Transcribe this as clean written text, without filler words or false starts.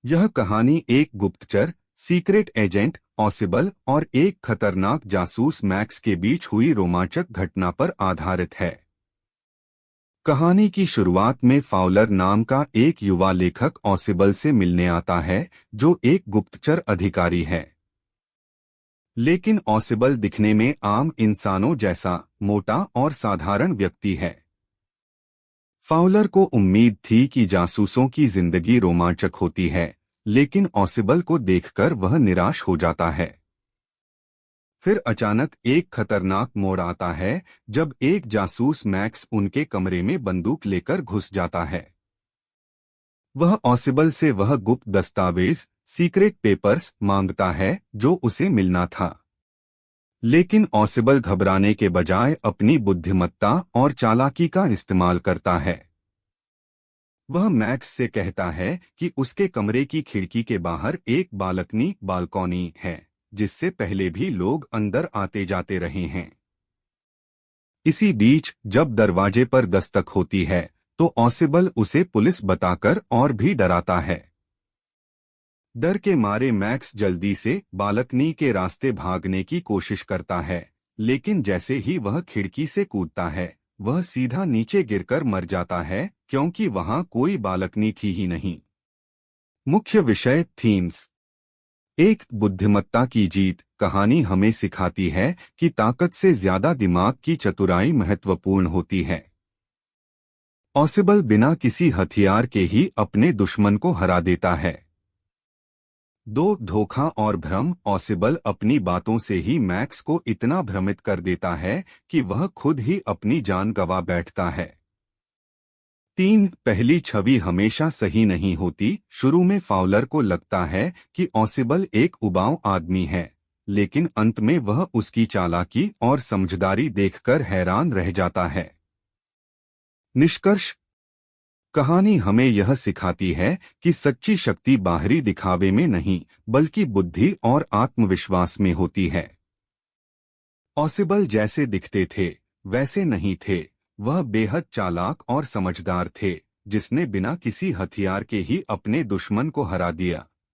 यह कहानी एक गुप्तचर, सीक्रेट एजेंट ऑसिबल और एक खतरनाक जासूस मैक्स के बीच हुई रोमांचक घटना पर आधारित है। कहानी की शुरुआत में फाउलर नाम का एक युवा लेखक ऑसिबल से मिलने आता है, जो एक गुप्तचर अधिकारी है। लेकिन ऑसिबल दिखने में आम इंसानों जैसा मोटा और साधारण व्यक्ति है। फाउलर को उम्मीद थी कि जासूसों की जिंदगी रोमांचक होती है, लेकिन ऑसिबल को देखकर वह निराश हो जाता है। फिर अचानक एक खतरनाक मोड़ आता है, जब एक जासूस मैक्स उनके कमरे में बंदूक लेकर घुस जाता है। वह ऑसिबल से वह गुप्त दस्तावेज, सीक्रेट पेपर्स मांगता है जो उसे मिलना था। लेकिन ऑसिबल घबराने के बजाय अपनी बुद्धिमत्ता और चालाकी का इस्तेमाल करता है। वह मैक्स से कहता है कि उसके कमरे की खिड़की के बाहर एक बालकनी है, जिससे पहले भी लोग अंदर आते जाते रहे हैं। इसी बीच जब दरवाजे पर दस्तक होती है, तो ऑसिबल उसे पुलिस बताकर और भी डराता है। डर के मारे मैक्स जल्दी से बालकनी के रास्ते भागने की कोशिश करता है, लेकिन जैसे ही वह खिड़की से कूदता है, वह सीधा नीचे गिरकर मर जाता है, क्योंकि वहां कोई बालकनी थी ही नहीं। मुख्य विषय थीम्स। एक बुद्धिमत्ता की जीत। कहानी हमें सिखाती है कि ताकत से ज्यादा दिमाग की चतुराई महत्वपूर्ण होती है। ऑसिबल बिना किसी हथियार के ही अपने दुश्मन को हरा देता है। धोखा और भ्रम। ऑसिबल अपनी बातों से ही मैक्स को इतना भ्रमित कर देता है कि वह खुद ही अपनी जान गंवा बैठता है। पहली छवि हमेशा सही नहीं होती। शुरू में फाउलर को लगता है कि ऑसिबल एक उबाऊ आदमी है, लेकिन अंत में वह उसकी चालाकी और समझदारी देखकर हैरान रह जाता है। निष्कर्ष। कहानी हमें यह सिखाती है कि सच्ची शक्ति बाहरी दिखावे में नहीं, बल्कि बुद्धि और आत्मविश्वास में होती है। ऑसिबल जैसे दिखते थे, वैसे नहीं थे। वह बेहद चालाक और समझदार थे, जिसने बिना किसी हथियार के ही अपने दुश्मन को हरा दिया।